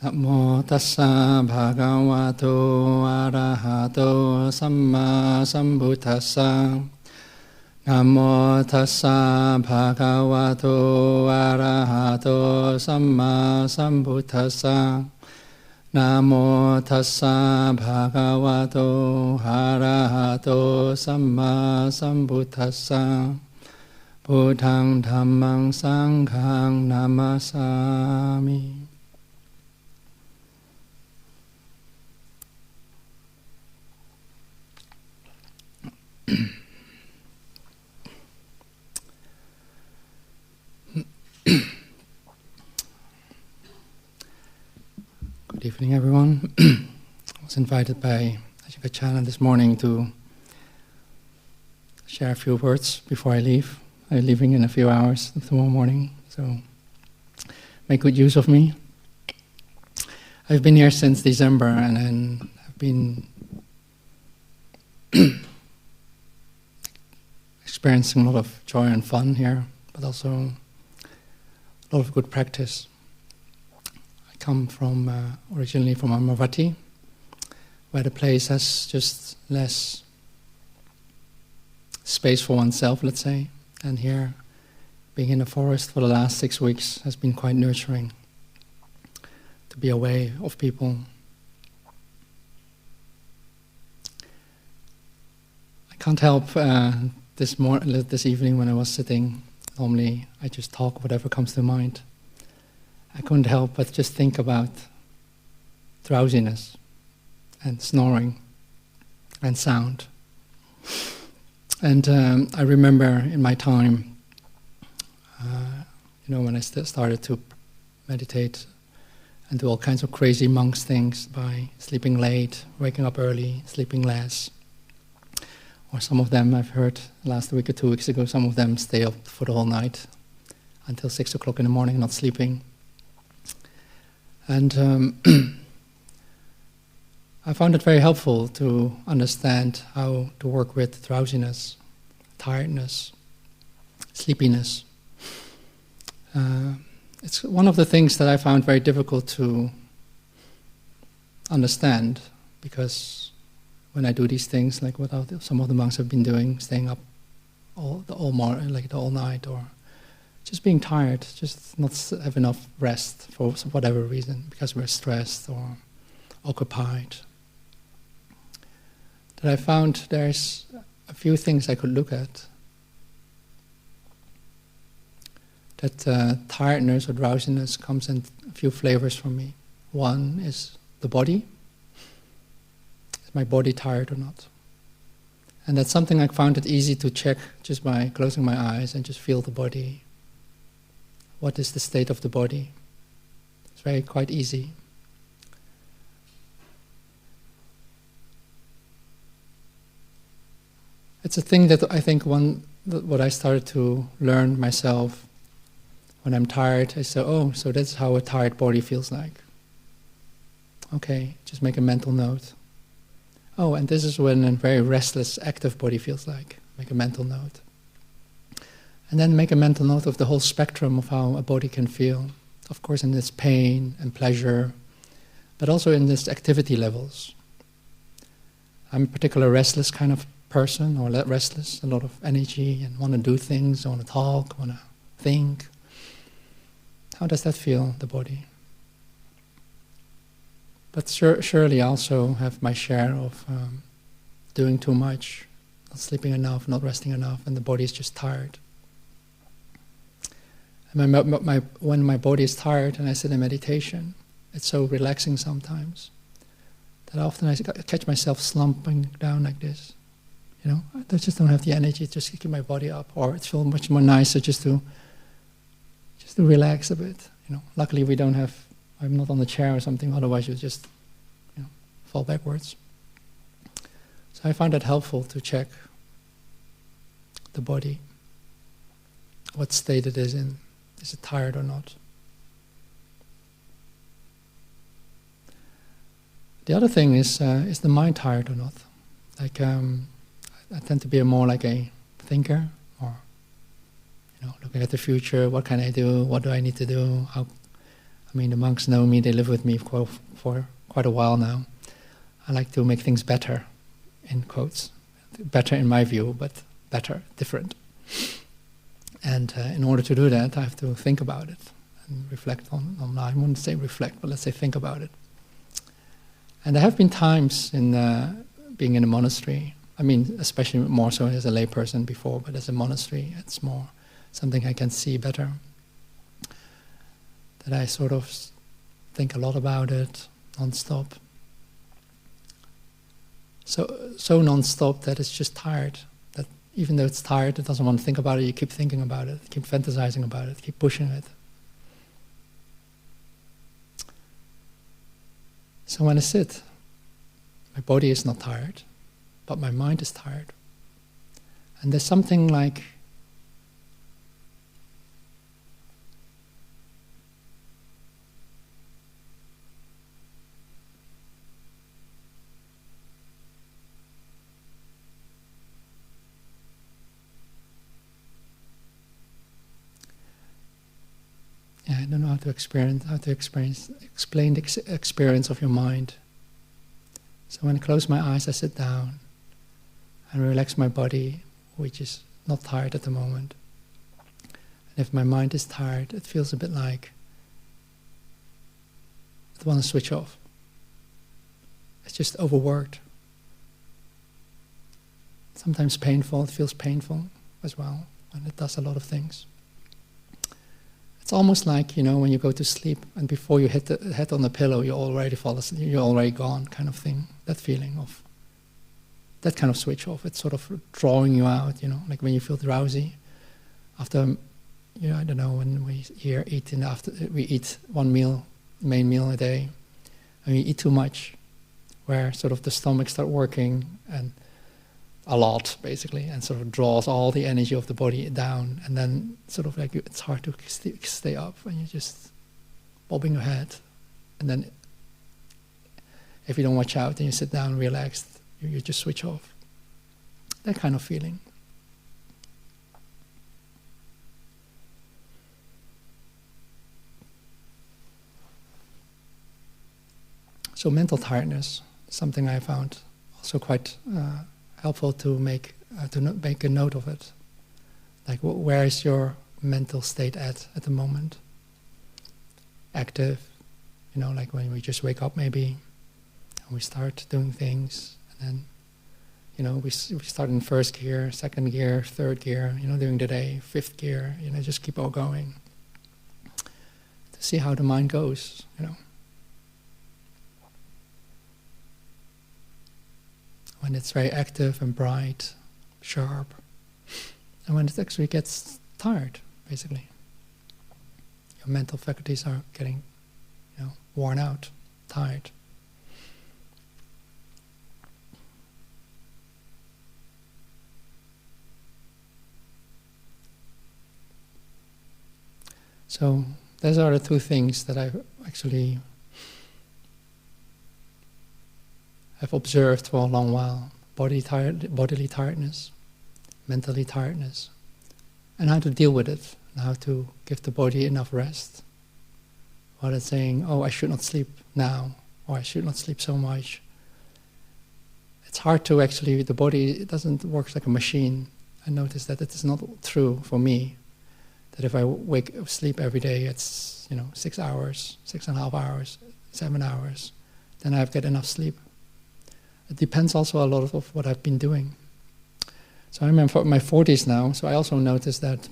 Namo tassa bhagavato arahato samma sambuddhassa. Namo tassa bhagavato arahato samma sambuddhassa. Namo tassa bhagavato arahato samma sambuddhassa. Buddhaṃ Dhammaṃ Sanghaṃ Namasami. Good evening, everyone. I was invited by Ajahn this morning to share a few words before I leave. I'm leaving in a few hours tomorrow morning, so make good use of me. I've been here since December, and then I've been experiencing a lot of joy and fun here, but also a lot of good practice. I come from originally from Amaravati, where the place has just less space for oneself, let's say. And here, being in the forest for the last 6 weeks has been quite nurturing. To be away of people. I can't help this evening when I was sitting. Normally, I just talk whatever comes to mind. I couldn't help but just think about drowsiness and snoring and sound. And I remember in my time, when I started to meditate and do all kinds of crazy monks things by sleeping late, waking up early, sleeping less. Or some of them, I've heard last week or 2 weeks ago, some of them stay up for the whole night until 6 o'clock in the morning, not sleeping. And I found it very helpful to understand how to work with drowsiness, tiredness, sleepiness. It's one of the things that I found very difficult to understand, because when I do these things, like what some of the monks have been doing, staying up all night, or just being tired, just not have enough rest for whatever reason, because we're stressed or occupied. That I found there's a few things I could look at. That tiredness or drowsiness comes in a few flavors for me. One is the body. Is my body tired or not? And that's something I found it easy to check just by closing my eyes and just feel the body. What is the state of the body? It's quite easy. It's a thing that I think what I started to learn myself when I'm tired. I say, so that's how a tired body feels like. Okay, just make a mental note. And this is when a very restless, active body feels like. Make a mental note. And then make a mental note of the whole spectrum of how a body can feel. Of course, in this pain and pleasure, but also in this activity levels. I'm a particular restless kind of person, or restless, a lot of energy, and want to do things, want to talk, want to think. How does that feel, the body? But surely I also have my share of doing too much, not sleeping enough, not resting enough, and the body is just tired. And when my body is tired and I sit in meditation, it's so relaxing sometimes that often I catch myself slumping down like this. I just don't have the energy to just keep my body up, or it feels much more nicer just to relax a bit. Luckily I'm not on the chair or something, otherwise you just fall backwards. So I find it helpful to check the body, what state it is in. Is it tired or not? The other thing is the mind tired or not? Like I tend to be more like a thinker, or looking at the future. What can I do? What do I need to do? I mean, the monks know me, they live with me for quite a while now. I like to make things better, in quotes. Better in my view, but better, different. And in order to do that, I have to think about it and reflect on I wouldn't say reflect, but let's say think about it. And there have been times in being in a monastery, I mean, especially more so as a layperson before, but as a monastery, it's more something I can see better. That I sort of think a lot about it, non-stop. So non-stop that it's just tired. That even though it's tired, it doesn't want to think about it, you keep thinking about it, keep fantasizing about it, keep pushing it. So when I sit, my body is not tired, but my mind is tired. And there's something like I don't know how to explain the experience of your mind. So when I close my eyes, I sit down and relax my body, which is not tired at the moment. And if my mind is tired, it feels a bit like I want to switch off. It's just overworked. Sometimes painful, it feels painful as well when it does a lot of things. It's almost like, when you go to sleep and before you hit the head on the pillow, you already fall asleep, you're already gone, kind of thing. That feeling of, that kind of switch off, it's sort of drawing you out, like when you feel drowsy. After, I don't know, when we here eat we eat one meal, main meal a day, and we eat too much, where sort of the stomach starts working and a lot, basically, and sort of draws all the energy of the body down, and then sort of like it's hard to stay up, and you're just bobbing your head, and then if you don't watch out and you sit down relaxed, you just switch off. That kind of feeling. So mental tiredness, something I found also quite helpful to make a note of it. Like, where is your mental state at the moment? Active, like when we just wake up maybe, and we start doing things, and then, we start in first gear, second gear, third gear, during the day, fifth gear, just keep on going. To see how the mind goes, When it's very active and bright, sharp, and when it actually gets tired, basically. Your mental faculties are getting, worn out, tired. So those are the two things that I actually I've observed for a long while: bodily tiredness, mentally tiredness, and how to deal with it, and how to give the body enough rest, rather than saying, "Oh, I should not sleep now," or "I should not sleep so much." It's hard to actually. The body doesn't work like a machine. I noticed that it is not true for me. That if I sleep every day, it's 6 hours, 6.5 hours, 7 hours, then I get enough sleep. It depends also a lot of what I've been doing. So I remember in my 40s now, so I also noticed that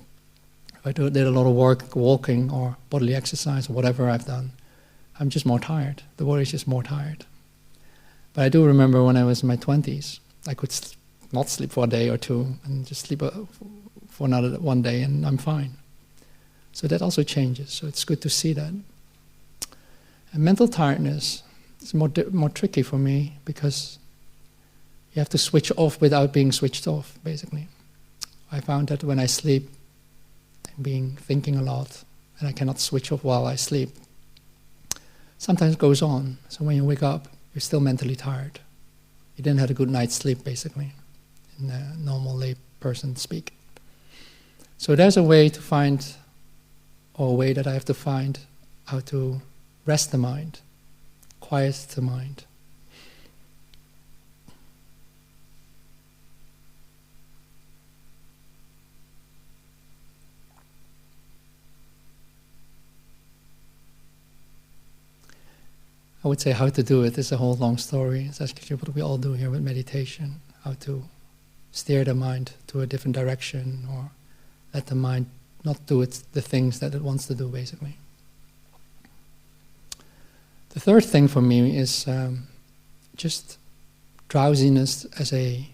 if I did a lot of work, walking or bodily exercise or whatever I've done, I'm just more tired. The body's just more tired. But I do remember when I was in my 20s, I could not sleep for a day or two and just sleep for another one day and I'm fine. So that also changes, so it's good to see that. And mental tiredness is more tricky for me because you have to switch off without being switched off, basically. I found that when I sleep, I'm thinking a lot, and I cannot switch off while I sleep. Sometimes it goes on, so when you wake up, you're still mentally tired. You didn't have a good night's sleep, basically, in normal lay person speak. So there's a way to find, or a way that I have to find, how to rest the mind, quiet the mind. I would say how to do it is a whole long story. It's actually what we all do here with meditation, how to steer the mind to a different direction or let the mind not do the things that it wants to do, basically. The third thing for me is just drowsiness as a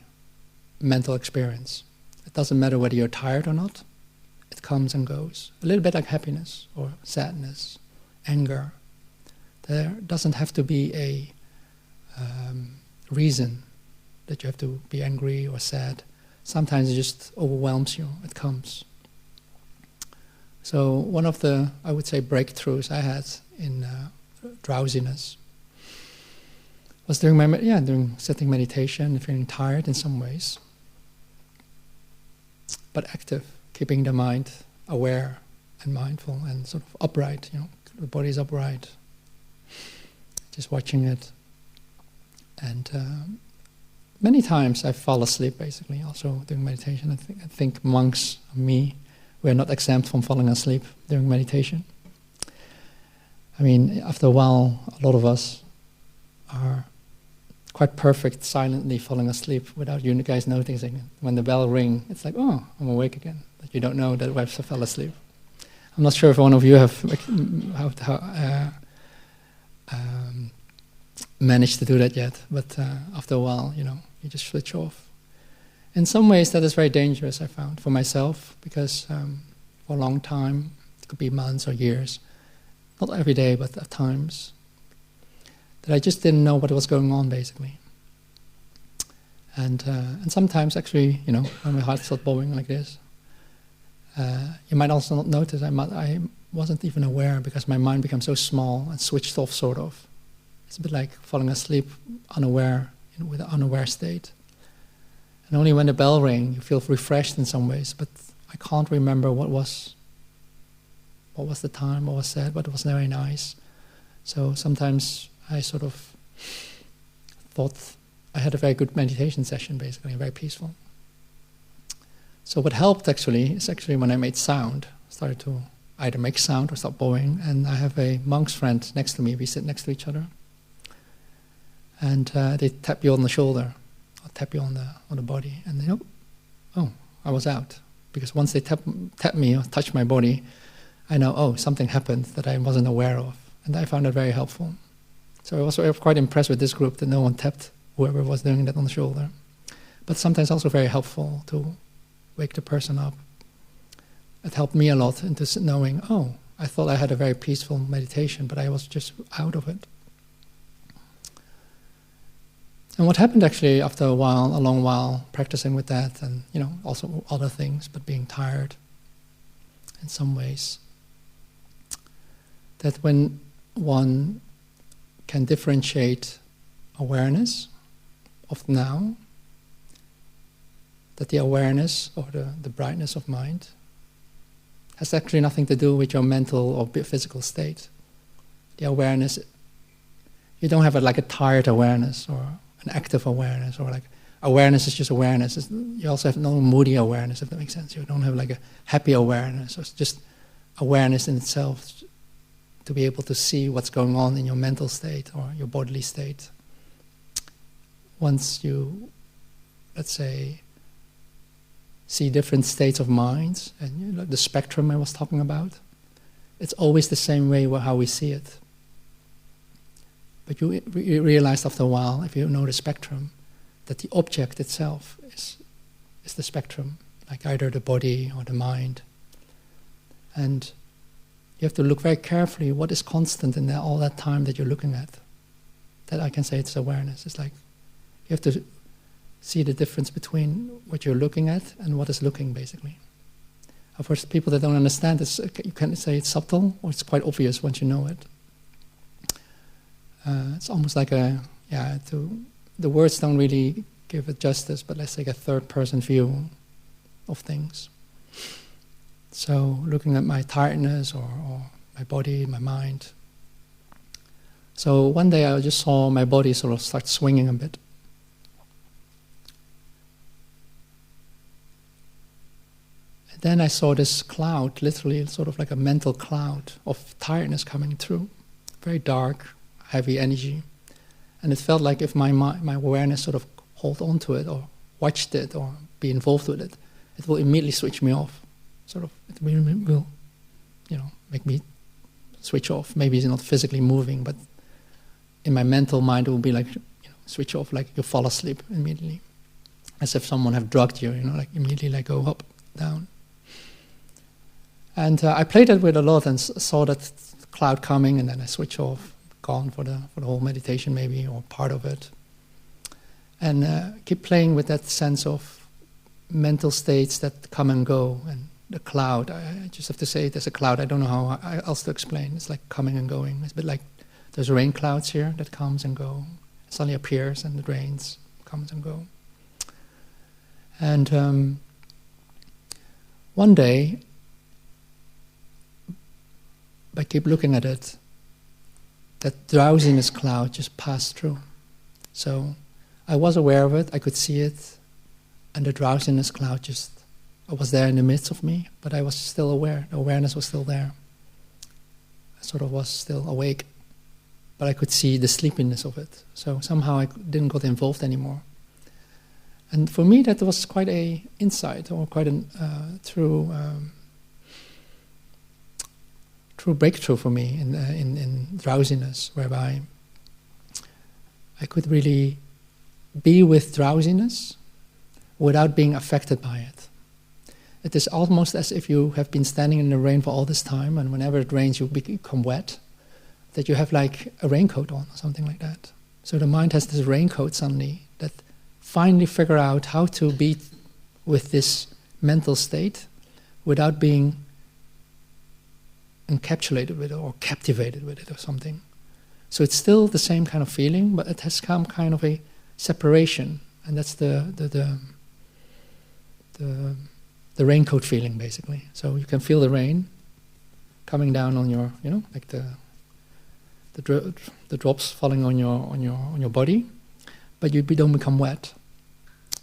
mental experience. It doesn't matter whether you're tired or not. It comes and goes. A little bit like happiness or sadness, anger. There doesn't have to be a reason that you have to be angry or sad. Sometimes it just overwhelms you. It comes. So one of the, I would say, breakthroughs I had in drowsiness was during sitting meditation, feeling tired in some ways, but active, keeping the mind aware and mindful and sort of upright. The body is upright. Just watching it, and many times I fall asleep. Basically, also during meditation, I think monks, me, we're not exempt from falling asleep during meditation. I mean, after a while, a lot of us are quite perfect, silently falling asleep without you guys noticing it. When the bell rings, it's like, oh, I'm awake again. But you don't know that I fell asleep. I'm not sure if one of you have managed to do that yet, but after a while, you just switch off. In some ways, that is very dangerous, I found, for myself, because for a long time, it could be months or years, not every day, but at times, that I just didn't know what was going on, basically. And sometimes, actually, when my heart starts bowing like this, you might also not notice, I wasn't even aware because my mind becomes so small and switched off, sort of. It's a bit like falling asleep unaware, with an unaware state. And only when the bell rang, you feel refreshed in some ways, but I can't remember what was the time, what was said, but it was very nice. So sometimes I sort of thought I had a very good meditation session, basically, very peaceful. So what helped actually is when I made sound, started to either make sound or stop bowing, and I have a monk's friend next to me, we sit next to each other, and they tap you on the shoulder, or tap you on the body, and they oh, I was out. Because once they tap me or touch my body, I know, oh, something happened that I wasn't aware of, and I found it very helpful. So I was quite impressed with this group that no one tapped whoever was doing that on the shoulder. But sometimes also very helpful to wake the person up. It helped me a lot into knowing, oh, I thought I had a very peaceful meditation, but I was just out of it. And what happened actually after a long while, practicing with that, and also other things, but being tired in some ways, that when one can differentiate awareness of now, that the awareness or the brightness of mind has actually nothing to do with your mental or physical state. The awareness, you don't have a tired awareness or an active awareness, or awareness is just awareness. You also have no moody awareness, if that makes sense. You don't have a happy awareness, or it's just awareness in itself, to be able to see what's going on in your mental state or your bodily state. Once you, let's say, see different states of minds, and the spectrum I was talking about, it's always the same way how we see it. But you realize after a while, if you know the spectrum, that the object itself is the spectrum, like either the body or the mind. And you have to look very carefully what is constant in there all that time that you're looking at. That I can say it's awareness. It's like you have to see the difference between what you're looking at and what is looking, basically. Of course, people that don't understand this, you can say it's subtle or it's quite obvious once you know it. It's almost like the words don't really give it justice, but let's take a third-person view of things. So looking at my tiredness or my body, my mind, So one day I just saw my body sort of start swinging a bit. And then I saw this cloud, literally sort of like a mental cloud of tiredness coming through. Very dark, heavy energy. And it felt like if my awareness sort of hold on to it or watched it or be involved with it, it will immediately switch me off. Sort of, it will, make me switch off. Maybe it's not physically moving, but in my mental mind it will be like, switch off, like you fall asleep immediately. As if someone have drugged you, like immediately like go up, down. And I played that with a lot and saw that cloud coming, and then I switch off, gone for the whole meditation maybe, or part of it. And keep playing with that sense of mental states that come and go, and the cloud. I just have to say there's a cloud. I don't know how else to explain. It's like coming and going. It's a bit like there's rain clouds here that comes and go. It suddenly appears and it rains, comes and go. And one day, I keep looking at it, that drowsiness cloud just passed through. So I was aware of it, I could see it, and the drowsiness cloud was there in the midst of me, but I was still aware. The awareness was still there. I sort of was still awake, but I could see the sleepiness of it. So somehow I didn't get involved anymore. And for me, that was quite an insight, or quite a true breakthrough for me in drowsiness, whereby I could really be with drowsiness without being affected by it. It is almost as if you have been standing in the rain for all this time, and whenever it rains you become wet, that you have like a raincoat on or something like that. So the mind has this raincoat suddenly that finally figure out how to be with this mental state without being encapsulated with it or captivated with it or something. So it's still the same kind of feeling, but it has come kind of a separation, and that's the raincoat feeling basically. So you can feel the rain coming down on your, like the drops falling on your body, but you don't become wet.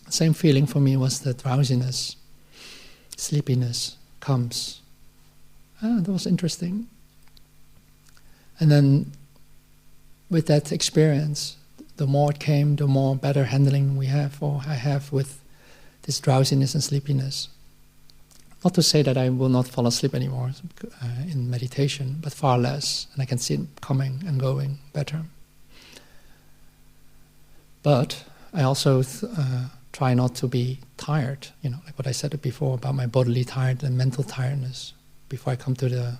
The same feeling for me was the drowsiness, sleepiness comes. That was interesting. And then with that experience, the more it came, the more better handling we have, or I have, with this drowsiness and sleepiness. Not to say that I will not fall asleep anymore in meditation, but far less, and I can see it coming and going better. But I also try not to be tired, like what I said before about my bodily tiredness and mental tiredness before I come to the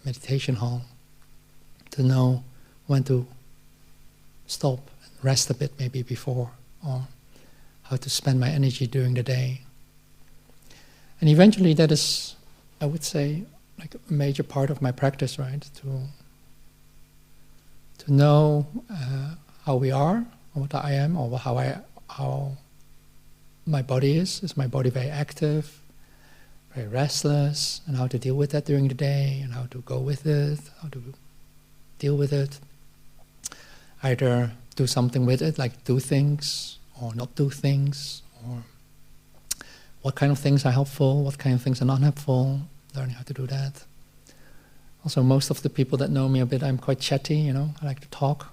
meditation hall, to know when to stop and rest a bit maybe before, or how to spend my energy during the day. And eventually that is, I would say, like a major part of my practice, right? To know how we are, or what I am, or how my body is. Is my body very active, very restless, and how to deal with that during the day, and how to go with it, how to deal with it. Either do something with it, like do things, or not do things, or what kind of things are helpful, what kind of things are not helpful, learning how to do that. Also, most of the people that know me a bit, I'm quite chatty, I like to talk.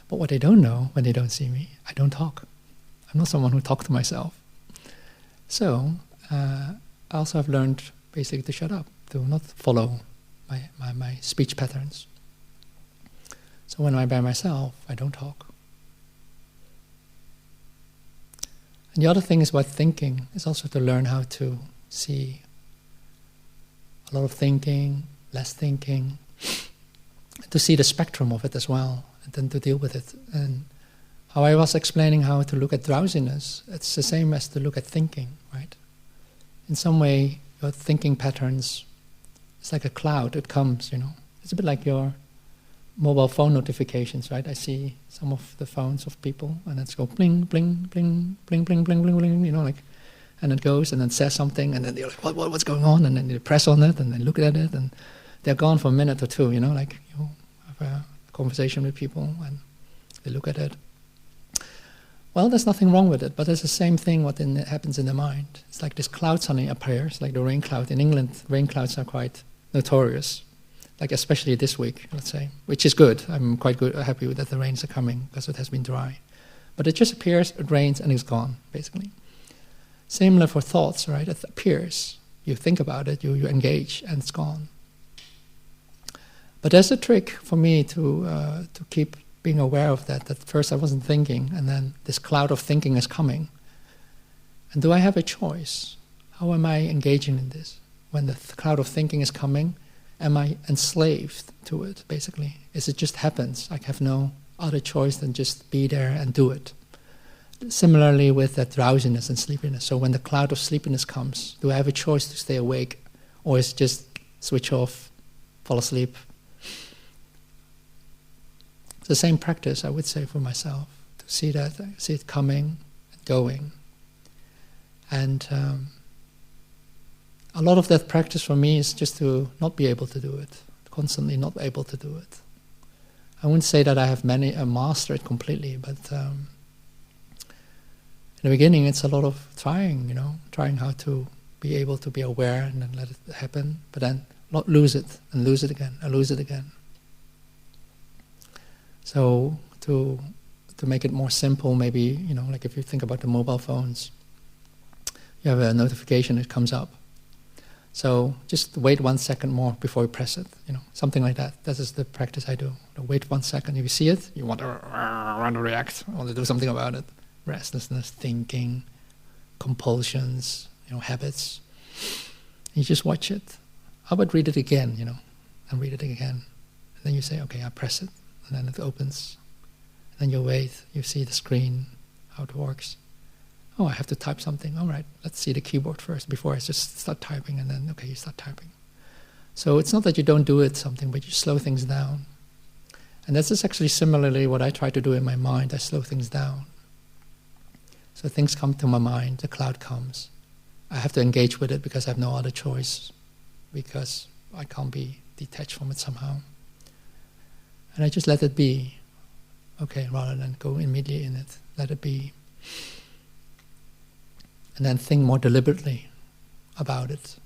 But what they don't know, when they don't see me, I don't talk. I'm not someone who talks to myself. So, I also have learned basically to shut up, to not follow my speech patterns. So when I'm by myself, I don't talk. And the other thing is about thinking, is also to learn how to see a lot of thinking, less thinking, to see the spectrum of it as well, and then to deal with it. And how I was explaining how to look at drowsiness, it's the same as to look at thinking, right? In some way, your thinking patterns, it's like a cloud, it comes, It's a bit like your mobile phone notifications, right? I see some of the phones of people, and it's go bling, bling, bling, bling, bling, bling, bling, bling, and it goes, and then says something, and then they're like, what's going on? And then they press on it, and they look at it, and they're gone for a minute or two, I've have a conversation with people and they look at it. Well, there's nothing wrong with it, but there's the same thing what happens in the mind. It's like this cloud suddenly appears, like the rain cloud. In England, rain clouds are quite notorious, like especially this week, let's say, which is good. I'm quite happy with that the rains are coming because it has been dry. But it just appears, it rains, and it's gone, basically. Similar for thoughts, right? It appears, you think about it, you engage, and it's gone. But there's a trick for me to keep being aware of that first I wasn't thinking, and then this cloud of thinking is coming. And do I have a choice? How am I engaging in this? When the cloud of thinking is coming, am I enslaved to it, basically? Is it just happens? I have no other choice than just be there and do it. Similarly with that drowsiness and sleepiness. So when the cloud of sleepiness comes, do I have a choice to stay awake? Or is it just switch off, fall asleep? The same practice, I would say, for myself, to see it coming and going. And a lot of that practice for me is just to not be able to do it, constantly not able to do it. I wouldn't say that I have mastered it completely, but in the beginning it's a lot of trying how to be able to be aware and then let it happen, but then not lose it and lose it again and lose it again. So to make it more simple, maybe, like if you think about the mobile phones, you have a notification, it comes up. So just wait 1 second more before you press it, something like that. That is the practice I do. Wait 1 second, if you see it, you want to react, want to do something about it. Restlessness, thinking, compulsions, habits. You just watch it. How about read it again, and read it again. And then you say, okay, I press it. And then it opens. And then you wait, you see the screen, how it works. Oh, I have to type something. All right, let's see the keyboard first before I just start typing, and then, okay, you start typing. So it's not that you don't do something, but you slow things down. And this is actually similarly what I try to do in my mind. I slow things down. So things come to my mind, the cloud comes. I have to engage with it because I have no other choice, because I can't be detached from it somehow. And I just let it be, okay, rather than go immediately in it. Let it be. And then think more deliberately about it.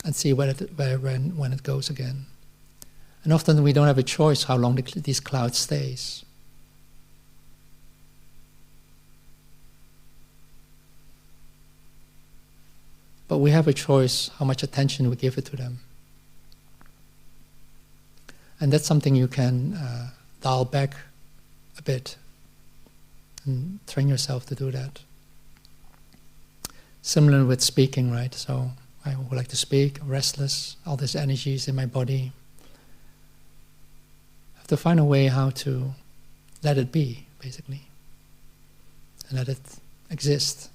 And see when it goes again. And often we don't have a choice how long these clouds stays. But we have a choice how much attention we give it to them. And that's something you can dial back a bit and train yourself to do that. Similar with speaking, right? So I would like to speak, restless, all these energies in my body. I have to find a way how to let it be, basically. And let it exist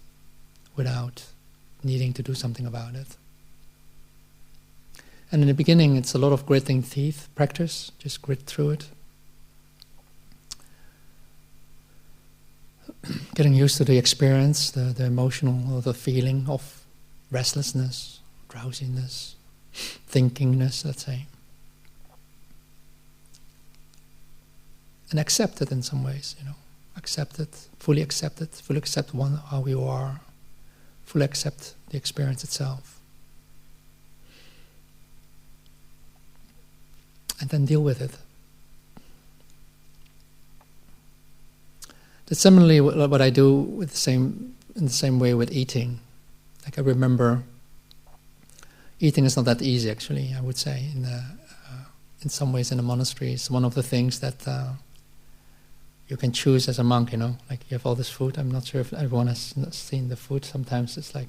without needing to do something about it. And in the beginning, it's a lot of gritting teeth practice, just grit through it. Getting used to the experience, the emotional or the feeling of restlessness, drowsiness, thinkingness, let's say. And accept it in some ways, Accept it, fully accept how you are, fully accept the experience itself. And then deal with it. That's similarly what I do in the same way with eating. Like I remember, eating is not that easy actually, I would say. In some ways in the monastery, it's one of the things that you can choose as a monk, Like you have all this food. I'm not sure if everyone has seen the food. Sometimes it's like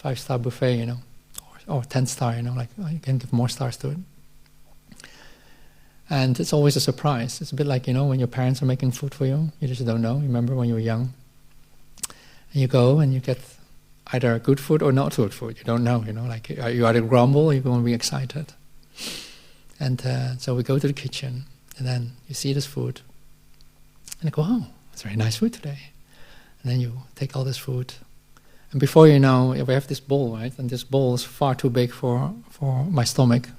5-star buffet, or 10-star, like you can give more stars to it. And it's always a surprise. It's a bit like, when your parents are making food for you, you just don't know. You remember when you were young? And you go and you get either good food or not good food. You don't know, like you either grumble or you're going to be excited. And so we go to the kitchen and then you see this food and you go, oh, it's very nice food today. And then you take all this food. And before you know, we have this bowl, right? And this bowl is far too big for my stomach.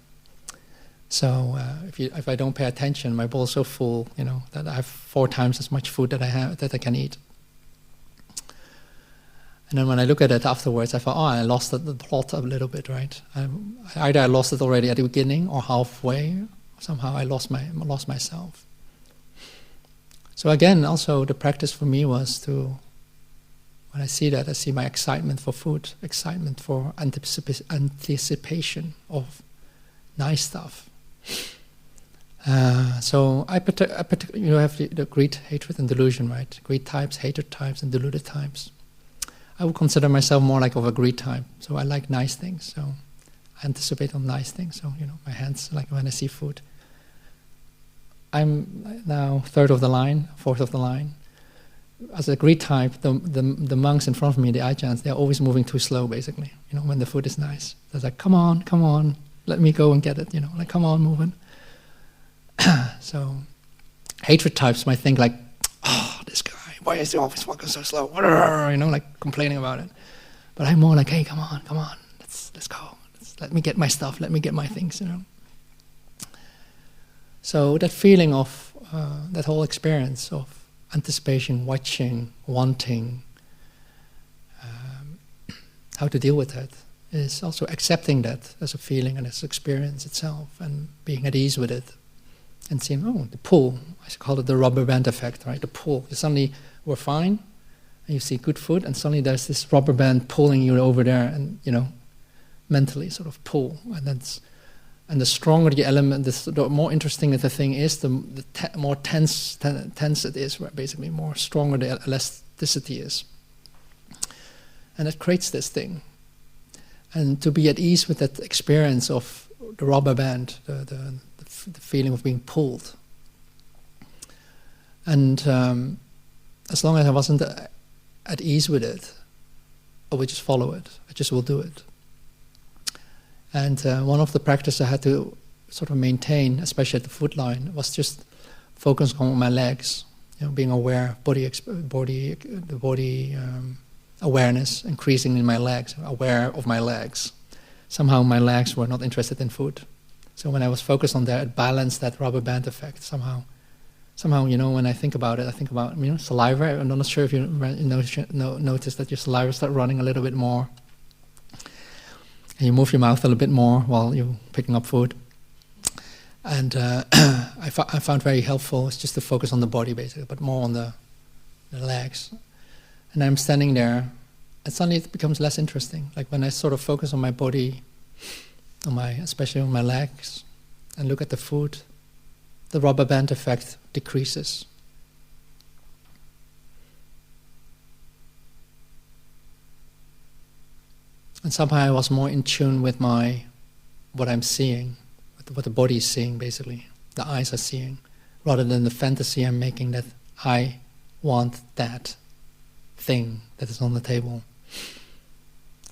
So if I don't pay attention, my bowl's so full, that I have 4 times as much food that I can eat. And then when I look at it afterwards, I thought, I lost the plot a little bit, right? Either I lost it already at the beginning or halfway. Or somehow I lost myself. So again, also the practice for me was to, when I see that, I see my excitement for food, excitement for anticipation of nice stuff. So I have the greed, hatred, and delusion, right? Greed types, hatred types, and deluded types. I would consider myself more like of a greed type. So I like nice things. So I anticipate on nice things. So my hands, like when I see food. I'm now 3rd of the line, 4th of the line. As a greed type, the monks in front of me, the Ajahns, they're always moving too slow, basically. When the food is nice, they're like, come on, let me go and get it. Like come on, moving. So, hatred types might think like, this guy, why is he always walking so slow? Like complaining about it. But I'm more like, hey, come on, let's go. Let me get my stuff. Let me get my things. So that feeling of that whole experience of anticipation, watching, wanting, how to deal with that is also accepting that as a feeling and as an experience itself, and being at ease with it, and seeing, the pull. I call it the rubber band effect, right? The pull. Suddenly we're fine, and you see good food, and suddenly there's this rubber band pulling you over there, and mentally sort of pull, and the stronger the element, the more interesting the thing is, the more tense it is, right? Basically, more stronger the elasticity is. And it creates this thing. And to be at ease with that experience of the rubber band, the feeling of being pulled. And as long as I wasn't at ease with it, I would just follow it. I just will do it. And one of the practices I had to sort of maintain, especially at the foot line, was just focus on my legs, being aware, body awareness increasing in my legs, aware of my legs. Somehow my legs were not interested in food. So when I was focused on that, it balanced that rubber band effect somehow. Somehow, when I think about it, I think about saliva. I'm not sure if you notice that your saliva start running a little bit more. And you move your mouth a little bit more while you're picking up food. And I found very helpful, it's just to focus on the body basically, but more on the legs. And I'm standing there, and suddenly it becomes less interesting. Like when I sort of focus on my body, especially on my legs, and look at the food, the rubber band effect decreases. And somehow I was more in tune with what I'm seeing, with what the body is seeing basically, the eyes are seeing, rather than the fantasy I'm making that I want that thing that is on the table.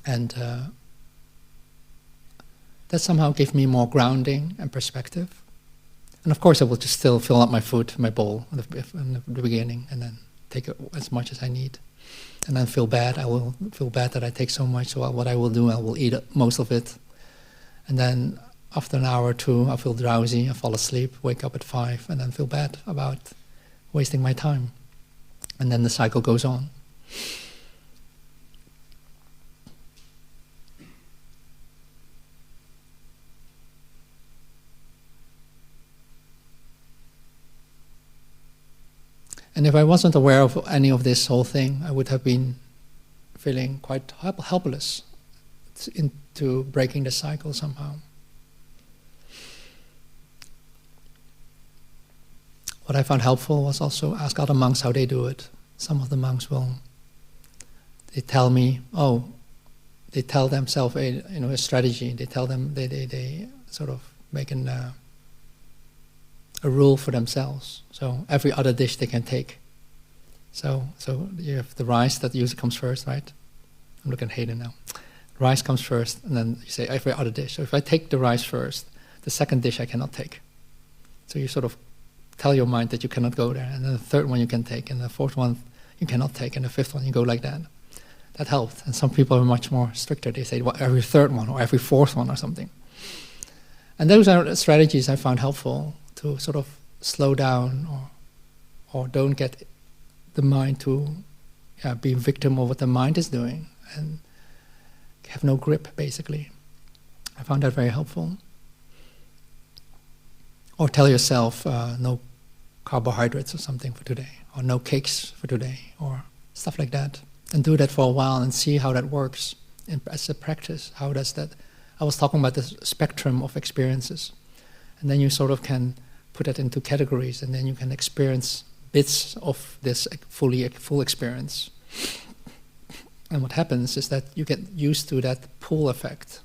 And that somehow gave me more grounding and perspective. And of course I will just still fill up my food, my bowl in the beginning, and then take as much as I need. And then feel bad. I will feel bad that I take so much. So what I will do, I will eat most of it. And then after an hour or two, I feel drowsy. I fall asleep, wake up at 5, and then feel bad about wasting my time. And then the cycle goes on. And if I wasn't aware of any of this whole thing, I would have been feeling quite helpless into breaking the cycle somehow. What I found helpful was also ask other monks how they do it. Some of the monks they tell me, they tell themselves a strategy. They tell them they sort of make a rule for themselves. So every other dish they can take. So you have the rice that usually comes first, right? I'm looking at Hayden now. Rice comes first, and then you say every other dish. So if I take the rice first, the second dish I cannot take. So you sort of tell your mind that you cannot go there, and then the third one you can take, and the fourth one you cannot take, and the fifth one you go like that. That helped. And some people are much more stricter. They say every third one or every fourth one or something. And those are strategies I found helpful to sort of slow down or don't get the mind to be a victim of what the mind is doing and have no grip, basically. I found that very helpful. Or tell yourself no carbohydrates or something for today, or no cakes for today, or stuff like that. And do that for a while and see how that works as a practice. How does that... I was talking about the spectrum of experiences. And then you sort of can put that into categories, and then you can experience bits of this full experience. And what happens is that you get used to that pull effect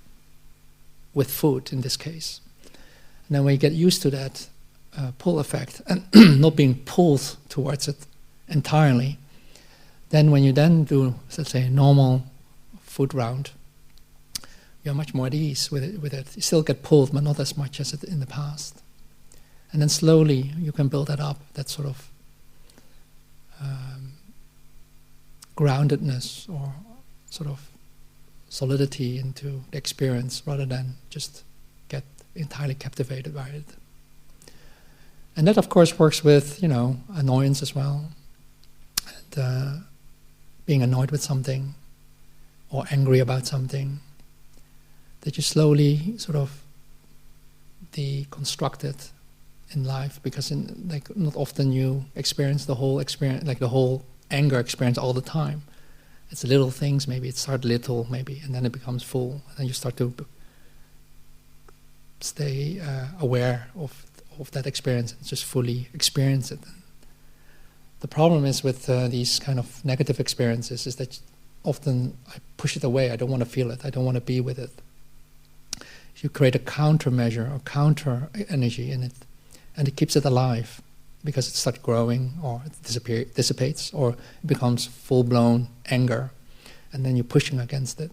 with food, in this case. And then when you get used to that pull effect and not being pulled towards it entirely, then when you then do, let's say, a normal food round, you're much more at ease with it. You still get pulled, but not as much as in the past. And then slowly you can build that up, that sort of groundedness or sort of solidity into the experience, rather than just get entirely captivated by it. And that, of course, works with, annoyance as well. And being annoyed with something or angry about something, that you slowly sort of deconstruct it in life, because not often you experience the whole experience, like the whole anger experience all the time. It's little things, maybe it starts little, maybe, and then it becomes full, and then you start to stay aware of that experience and just fully experience it. The problem is with these kind of negative experiences is that often I push it away. I don't want to feel it. I don't want to be with it. You create a countermeasure or counter energy in it, and it keeps it alive, because it starts growing, or it dissipates, or it becomes full-blown anger, and then you're pushing against it.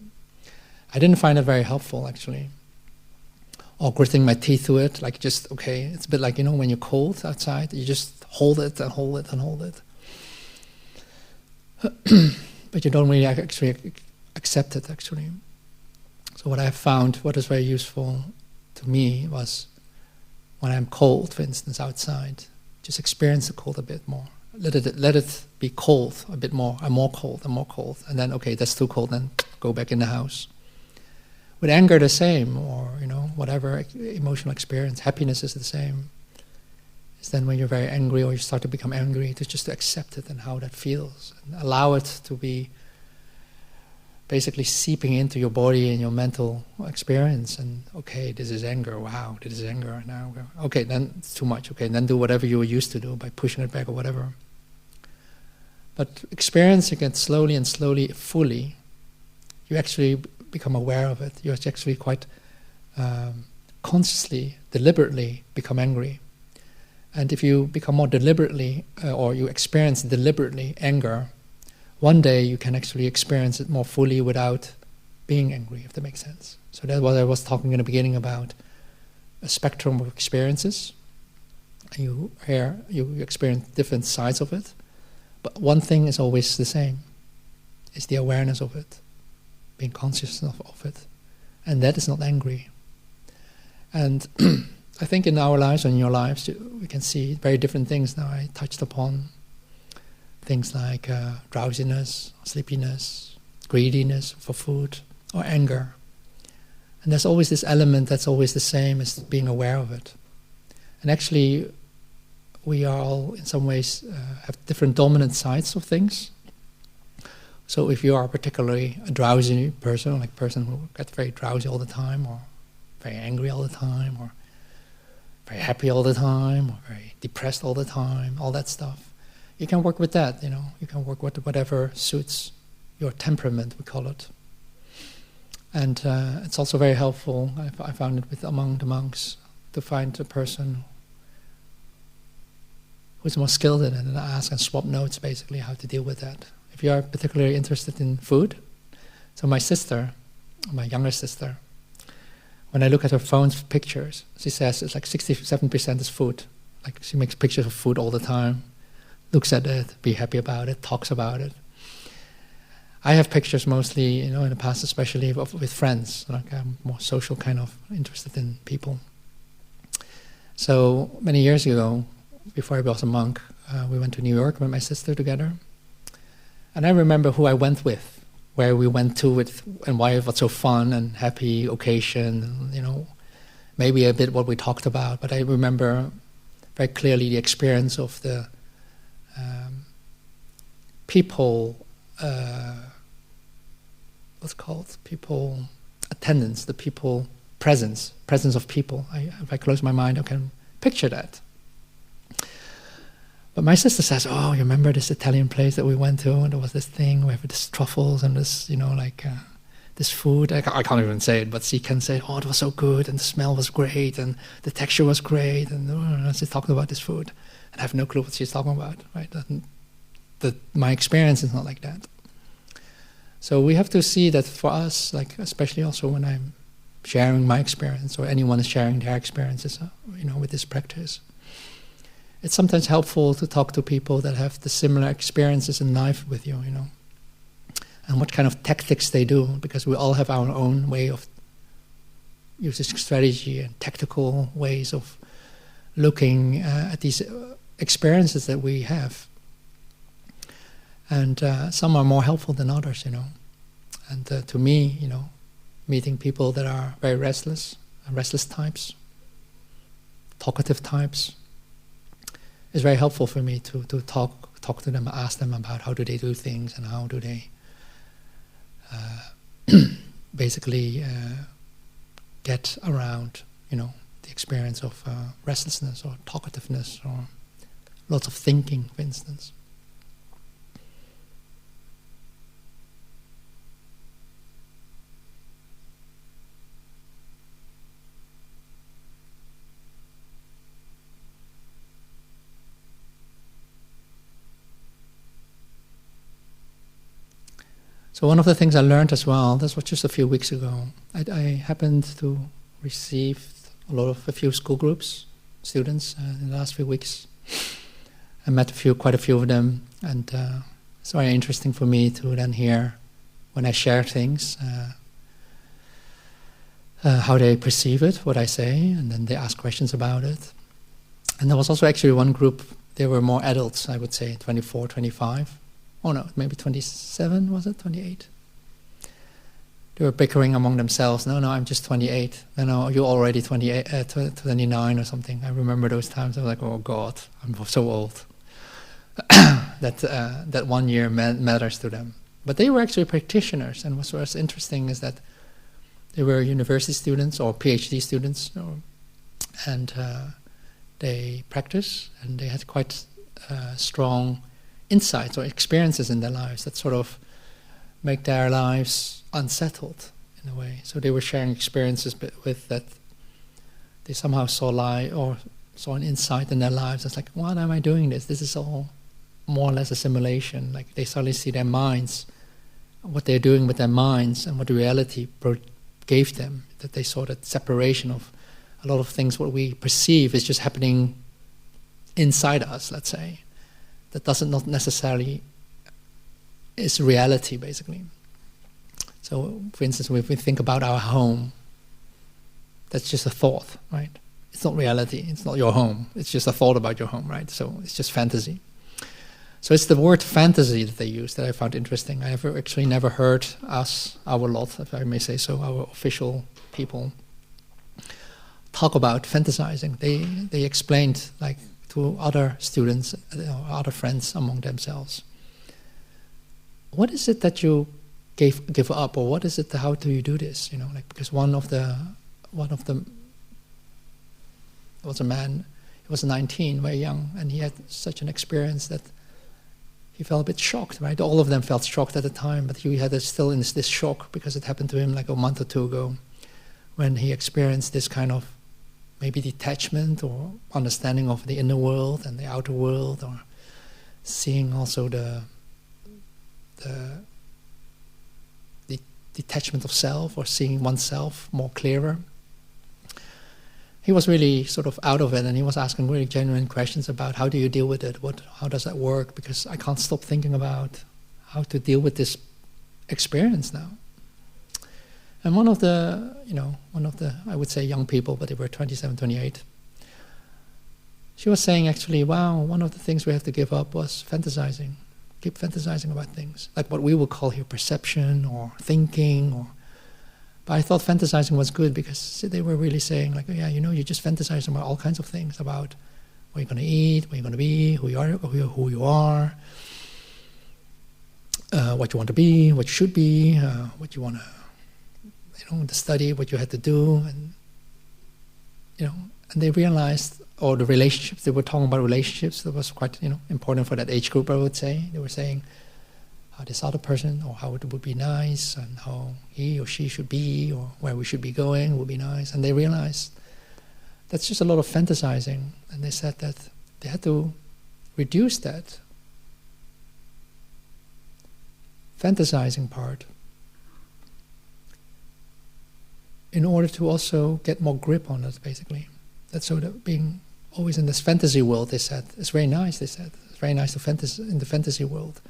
I didn't find it very helpful, actually. Or gritting my teeth to it, like just, okay, it's a bit like, when you're cold outside, you just hold it and hold it and hold it. But you don't really actually accept it, actually. So what I found, what is very useful to me, was when I'm cold, for instance, outside, just experience the cold a bit more. Let it be cold a bit more, and more cold, and more cold. And then, okay, that's too cold, then go back in the house. With anger, the same, or, whatever emotional experience. Happiness is the same. It's then when you're very angry, or you start to become angry, to just accept it and how that feels. And allow it to be basically seeping into your body and your mental experience. And, okay, this is anger. Wow, this is anger. Now, okay, then it's too much. Okay, then do whatever you were used to do by pushing it back or whatever. But experiencing it slowly and slowly, fully, you actually become aware of it. You actually quite consciously, deliberately become angry. And if you become more deliberately, or you experience deliberately anger, one day you can actually experience it more fully without being angry, if that makes sense. So that's what I was talking in the beginning about, a spectrum of experiences. You experience different sides of it, but one thing is always the same. It's the awareness of it, being conscious of it, and that is not angry. And I think in our lives, or in your lives, we can see very different things now. I touched upon things like drowsiness, sleepiness, greediness for food, or anger. And there's always this element that's always the same, as being aware of it. And actually, we are all, in some ways, have different dominant sides of things. So if you are particularly a drowsy person, like a person who gets very drowsy all the time, or very angry all the time, or very happy all the time, or very depressed all the time, all that stuff, you can work with that, You can work with whatever suits your temperament, we call it. And it's also very helpful, I found it among the monks, to find a person who's more skilled in it, and ask and swap notes, basically, how to deal with that. If you are particularly interested in food, so my sister, my younger sister, when I look at her phone's pictures, she says it's like 67% is food. Like, she makes pictures of food all the time, looks at it, be happy about it, talks about it. I have pictures mostly, in the past especially, with friends. Like, I'm more social, kind of interested in people. So many years ago, before I was a monk, we went to New York with my sister together. And I remember who I went with, where we went to with, and why it was so fun and happy occasion, you know, maybe a bit what we talked about. But I remember very clearly the experience of the people, what's called, people attendance, the people presence of people. If I close my mind, I can picture that. But my sister says, "Oh, you remember this Italian place that we went to, and there was this thing with this truffles and this, you know, like this food." I can't even say it, but she can say, "Oh, it was so good, and the smell was great, and the texture was great," and she's talking about this food, and I have no clue what she's talking about, right? My experience is not like that. So we have to see that for us, like especially also when I'm sharing my experience, or anyone is sharing their experiences, you know, with this practice, it's sometimes helpful to talk to people that have the similar experiences in life with you, you know, and what kind of tactics they do, because we all have our own way of using strategy and tactical ways of looking at these experiences that we have. And some are more helpful than others, you know. And to me, you know, meeting people that are very restless types, talkative types, is very helpful for me to talk to them, ask them about how do they do things and how do they basically get around, you know, the experience of restlessness or talkativeness or lots of thinking, for instance. So one of the things I learned as well, this was just a few weeks ago, I happened to receive a few school groups, students in the last few weeks. I met quite a few of them, and it's very interesting for me to then hear when I share things, how they perceive it, what I say, and then they ask questions about it. And there was also actually one group, they were more adults, I would say, 24, 25. Oh no, maybe 27, was it? 28? They were bickering among themselves. No, I'm just 28. No, you're already 29 or something. I remember those times. I was like, oh God, I'm so old. That 1 year matters to them. But they were actually practitioners, and what was interesting is that they were university students or PhD students, and they practice, and they had quite strong insights or experiences in their lives that sort of make their lives unsettled in a way. So they were sharing experiences with that they somehow saw an insight in their lives. It's like, why am I doing this? This is all more or less a simulation. Like they suddenly see their minds, what they're doing with their minds, and what the reality gave them. That they saw that separation of a lot of things. What we perceive is just happening inside us, let's say. That doesn't not necessarily is reality, basically. So, for instance, if we think about our home, that's just a thought, right? It's not reality. It's not your home. It's just a thought about your home, right? So it's just fantasy. So it's the word fantasy that they use that I found interesting. I have actually never heard our lot, if I may say so, our official people, talk about fantasizing. They explained, like, to other students or other friends among themselves, what is it that you give up, or what is it? How do you do this? You know, like, because one of them was a man. He was 19, very young, and he had such an experience that he felt a bit shocked. Right, all of them felt shocked at the time, but he had still in this shock because it happened to him like a month or two ago, when he experienced this kind of maybe detachment or understanding of the inner world and the outer world, or seeing also the detachment of self, or seeing oneself more clearer. He was really sort of out of it, and he was asking really genuine questions about how do you deal with it? How does that work? Because I can't stop thinking about how to deal with this experience now. And one of the, I would say young people, but they were 27, 28, she was saying actually, wow, one of the things we have to give up was fantasizing. Keep fantasizing about things, like what we would call here perception or thinking. But I thought fantasizing was good because they were really saying, like, oh, yeah, you just fantasize about all kinds of things, about what you're going to eat, what you're going to be, who you are, what you want to be, what you should be, what you want to study, what you had to do, and they realized, or the relationships, they were talking about relationships, that was quite important for that age group, I would say. They were saying how this other person, or how it would be nice, and how he or she should be, or where we should be going would be nice. And they realized that's just a lot of fantasizing, and they said that they had to reduce that fantasizing part in order to also get more grip on it, basically. That's so that being always in this fantasy world, they said, it's very nice, they said. It's very nice to fantasy in the fantasy world.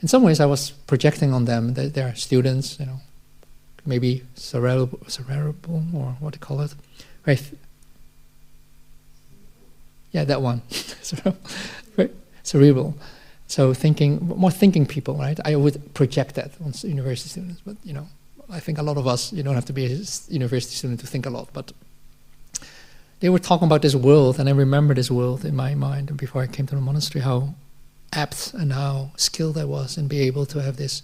In some ways I was projecting on them, that they're students, maybe cerebral, or what do you call it? Right. Yeah, that one. Cerebral. So more thinking people, right? I would project that on university students, but I think a lot of us, you don't have to be a university student to think a lot, but they were talking about this world, and I remember this world in my mind before I came to the monastery, how apt and how skilled I was in being able to have this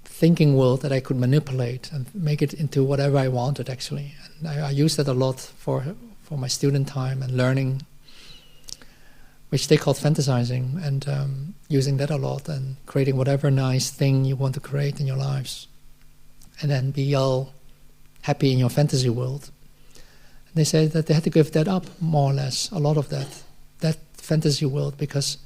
thinking world that I could manipulate and make it into whatever I wanted, actually. And I used that a lot for my student time and learning, which they called fantasizing, and using that a lot and creating whatever nice thing you want to create in your lives, and then be all happy in your fantasy world. And they said that they had to give that up, more or less, a lot of that fantasy world, because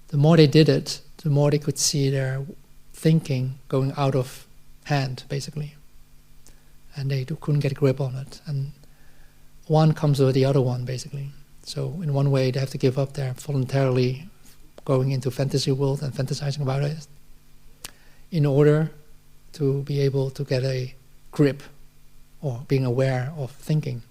the more they did it, the more they could see their thinking going out of hand, basically. And they couldn't get a grip on it. And one comes with the other one, basically. So in one way, they have to give up their voluntarily going into fantasy world and fantasizing about it in order to be able to get a grip or being aware of thinking.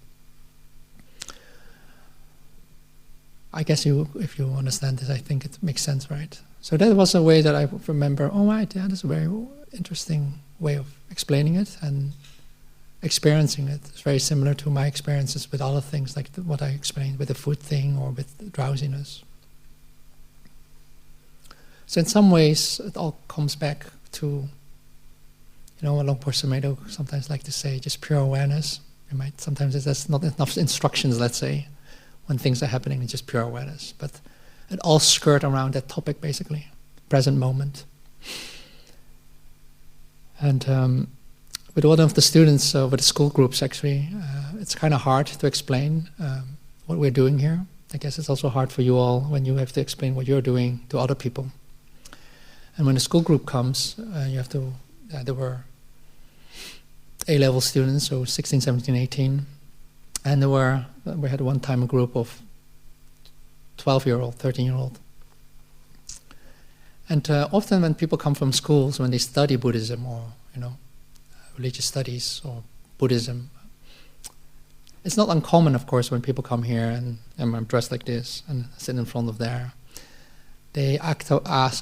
I guess if you understand this, I think it makes sense, right? So that was a way that I remember, oh right, yeah, that's a very interesting way of explaining it and experiencing it. It's very similar to my experiences with other things, like what I explained with the food thing or with drowsiness. So in some ways, it all comes back to, Luang Por Sumedho sometimes like to say, just pure awareness. Sometimes there's not enough instructions, let's say, when things are happening, it's just pure awareness. But it all skirts around that topic, basically, present moment. And with one of the students, with the school groups, actually, it's kind of hard to explain what we're doing here. I guess it's also hard for you all when you have to explain what you're doing to other people. And when the school group comes, you have to, there were A-level students, so 16, 17, 18, and we had one time a group of 12-year-old, 13-year-old. And often when people come from schools, when they study Buddhism or, religious studies or Buddhism, it's not uncommon, of course, when people come here and I'm dressed like this and sit in front of there. They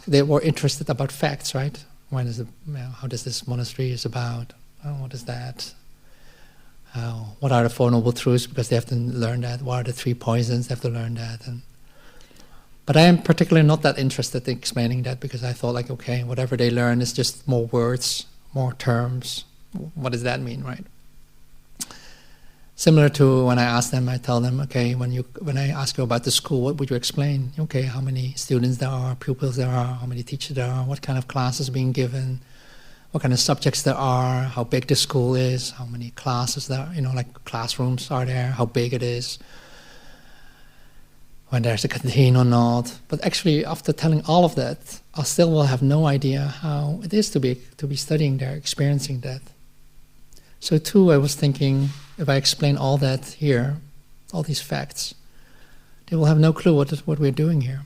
they were interested about facts, right? How does this monastery is about? What is that? What are the Four Noble Truths? Because they have to learn that. What are the three poisons? They have to learn that. But I am particularly not that interested in explaining that, because I thought, like, okay, whatever they learn is just more words, more terms. What does that mean, right? Similar to when I ask them, I tell them, okay, when I ask you about the school, what would you explain? Okay, how many students there are, pupils there are, how many teachers there are, what kind of classes being given, what kind of subjects there are, how big the school is, how many classes there are, like classrooms are there, how big it is, when there's a canteen or not. But actually, after telling all of that, I still will have no idea how it is to be studying there, experiencing that. So too, I was thinking, if I explain all that here, all these facts, they will have no clue what we're doing here.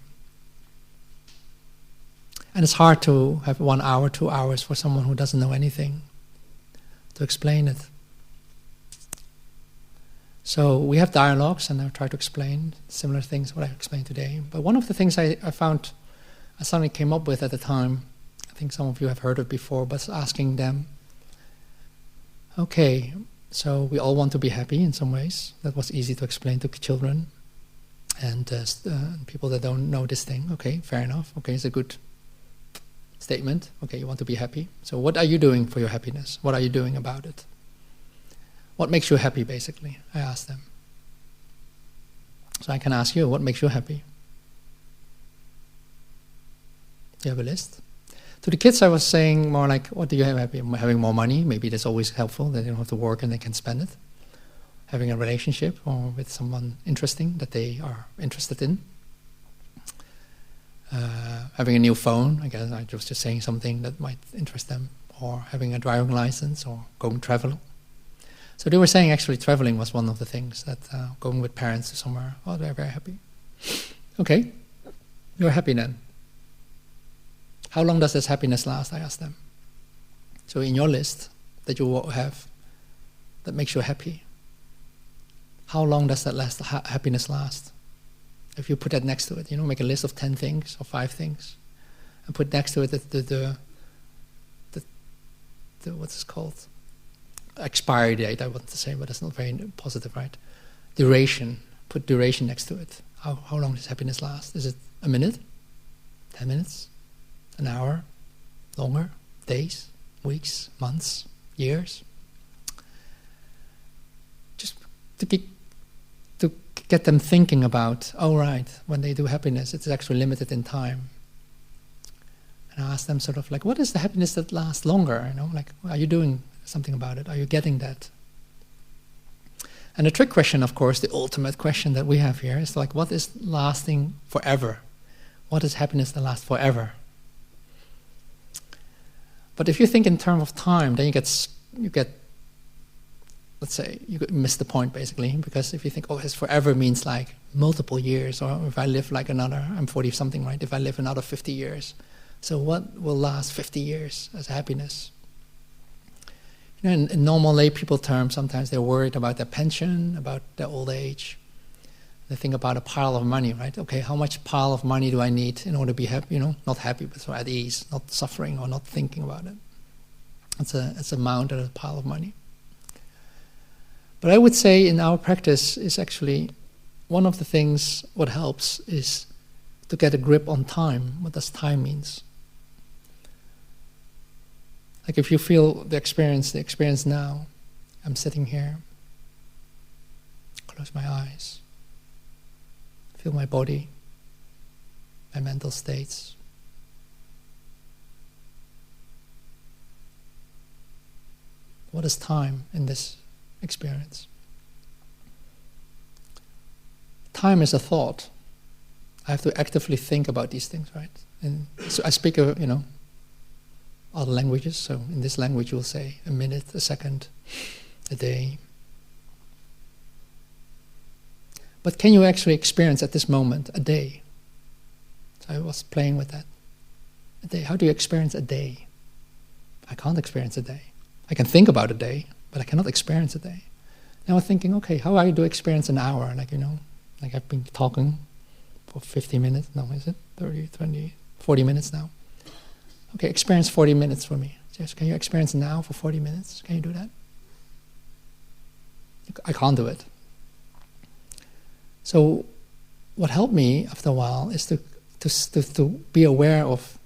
And it's hard to have 1 hour, 2 hours for someone who doesn't know anything to explain it. So we have dialogues, and I try to explain similar things what I explained today. But one of the things I found, I suddenly came up with at the time, I think some of you have heard it before, but asking them, okay, so we all want to be happy in some ways. That was easy to explain to children and people that don't know this thing. Okay, fair enough. Okay, it's a good statement. Okay, you want to be happy. So what are you doing for your happiness? What are you doing about it? What makes you happy, basically? I asked them. So I can ask you, what makes you happy? Do you have a list? To the kids I was saying more like, what do you have happy? Having more money, maybe that's always helpful, that they don't have to work and they can spend it. Having a relationship or with someone interesting that they are interested in. Having a new phone, I guess I was just saying something that might interest them. Or having a driving license or going travel. So they were saying actually traveling was one of the things, that going with parents to somewhere, oh, they're very happy. Okay, you're happy then. How long does this happiness last, I asked them. So in your list that you have that makes you happy, how long does that happiness last? If you put that next to it, make a list of 10 things or 5 things, and put next to it the what's it called? Expiry date, I want to say, but that's not very positive, right? Duration. Put duration next to it. How long does happiness last? Is it a minute? 10 minutes? An hour? Longer? Days? Weeks? Months? Years? Just to get them thinking about, oh right, when they do happiness, it's actually limited in time. And I ask them sort of like, what is the happiness that lasts longer? Like, are you doing something about it? Are you getting that? And the trick question, of course, the ultimate question that we have here is like, what is lasting forever? What is happiness that lasts forever? But if you think in terms of time, then you get, let's say, you miss the point basically, because if you think, oh, it's forever means like multiple years, or if I live like I'm 40 something, right? If I live another 50 years, so what will last 50 years as happiness? In normal lay people terms, sometimes they're worried about their pension, about their old age. They think about a pile of money, right? Okay, how much pile of money do I need in order to be happy? Not happy, but so at ease, not suffering or not thinking about it. It's a amount and a pile of money. But I would say in our practice is actually one of the things what helps is to get a grip on time. What does time means? Like if you feel the experience now, I'm sitting here, close my eyes, feel my body, my mental states. What is time in this experience? Time is a thought. I have to actively think about these things, right? And so I speak of, other languages, so in this language you'll say a minute, a second, a day. But can you actually experience at this moment a day? So I was playing with that. A day. How do you experience a day? I can't experience a day. I can think about a day, but I cannot experience a day. Now I'm thinking, okay, how I do experience an hour? Like I've been talking for 50 minutes, no, is it? 30, 20, 40 minutes now. Okay, experience 40 minutes for me. Just, can you experience now for 40 minutes? Can you do that? I can't do it. So what helped me after a while is to be aware of,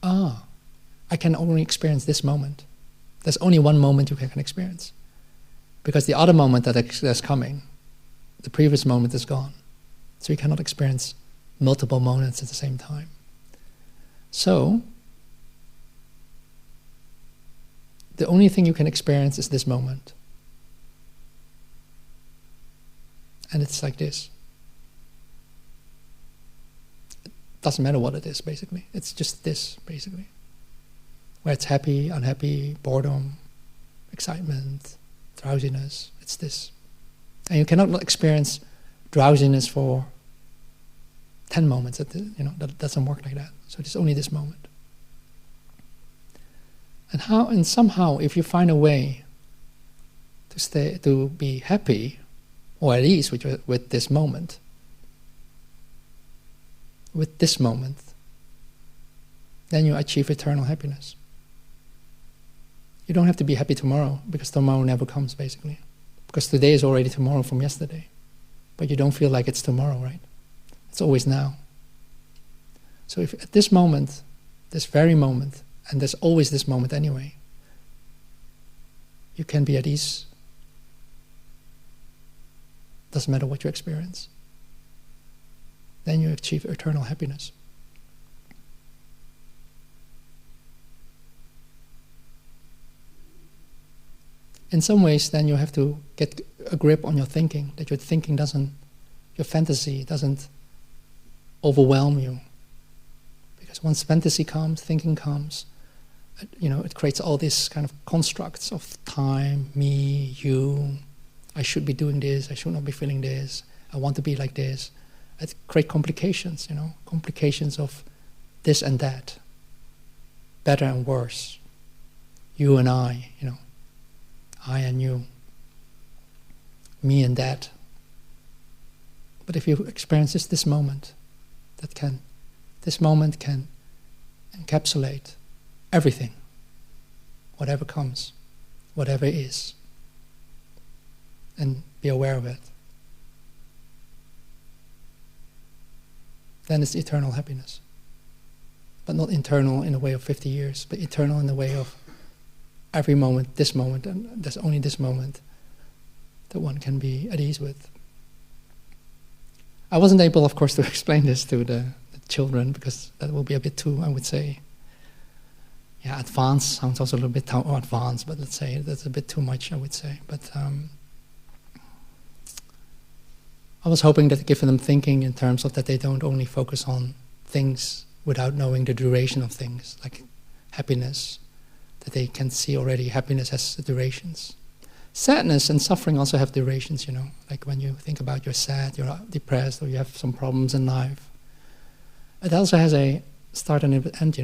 I can only experience this moment. There's only one moment you can experience. Because the other moment that's coming, the previous moment is gone. So you cannot experience multiple moments at the same time. So the only thing you can experience is this moment. And it's like this. It doesn't matter what it is, basically. It's just this, basically. Where it's happy, unhappy, boredom, excitement, drowsiness. It's this. And you cannot experience drowsiness for 10 moments. That doesn't work like that. So it's only this moment. And somehow, if you find a way to be happy or at ease with this moment. With this moment, then you achieve eternal happiness. You don't have to be happy tomorrow, because tomorrow never comes, basically. Because today is already tomorrow from yesterday. But you don't feel like it's tomorrow, right? It's always now. So if at this moment, this very moment, and there's always this moment anyway, you can be at ease. Doesn't matter what you experience. Then you achieve eternal happiness. In some ways, then you have to get a grip on your thinking, that your thinking your fantasy doesn't overwhelm you. Because once fantasy comes, thinking comes, it creates all these kind of constructs of time, me, you, I should be doing this, I should not be feeling this, I want to be like this. It creates complications, complications of this and that, better and worse, you and I and you, me and that. But if you experience this moment, this moment can encapsulate everything, whatever comes, whatever is, and be aware of it. Then it's eternal happiness. But not eternal in the way of 50 years, but eternal in the way of every moment, this moment, and there's only this moment that one can be at ease with. I wasn't able, of course, to explain this to the children, because that will be a bit too, I would say, advanced. Sounds also a little bit advanced, but let's say that's a bit too much, I would say. But I was hoping that give them thinking in terms of that they don't only focus on things without knowing the duration of things, like happiness, that they can see already happiness has durations. Sadness and suffering also have durations, like when you think about you're sad, you're depressed, or you have some problems in life. It also has a start and an end,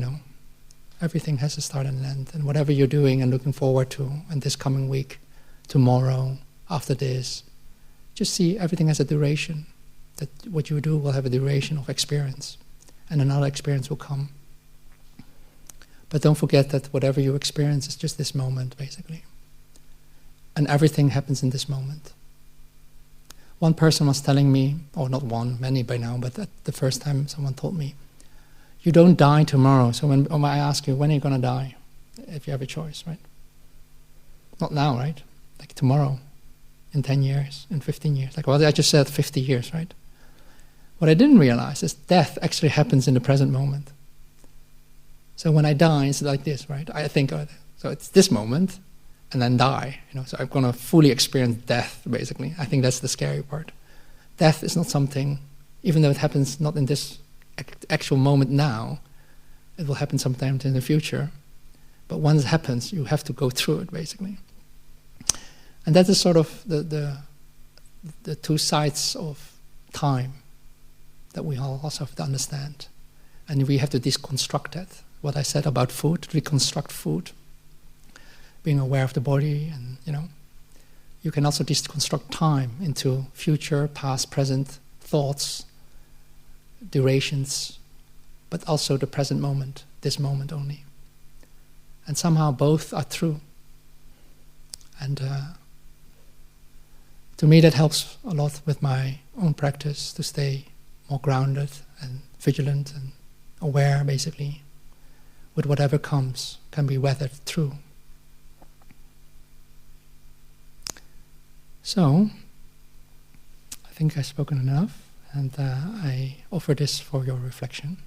Everything has a start and an end. And whatever you're doing and looking forward to, and this coming week, tomorrow, after this, just see everything has a duration. That what you do will have a duration of experience. And another experience will come. But don't forget that whatever you experience is just this moment, basically. And everything happens in this moment. One person was telling me, or not one, many by now, but the first time someone told me, you don't die tomorrow. So when I ask you, when are you going to die? If you have a choice, right? Not now, right? Like tomorrow, in 10 years, in 15 years. Like I just said 50 years, right? What I didn't realize is death actually happens in the present moment. So when I die, it's like this, right? I think, so it's this moment, and then die. So I'm going to fully experience death, basically. I think that's the scary part. Death is not something, even though it happens not in this actual moment now, it will happen sometime in the future. But once it happens, you have to go through it, basically. And that is sort of the two sides of time that we all also have to understand. And we have to deconstruct that. What I said about food, reconstruct food, being aware of the body, and you can also deconstruct time into future, past, present thoughts, durations, but also the present moment, this moment only. And somehow both are true. And to me that helps a lot with my own practice, to stay more grounded and vigilant and aware, basically, with whatever comes, can be weathered through. So, I think I've spoken enough, and I offer this for your reflection.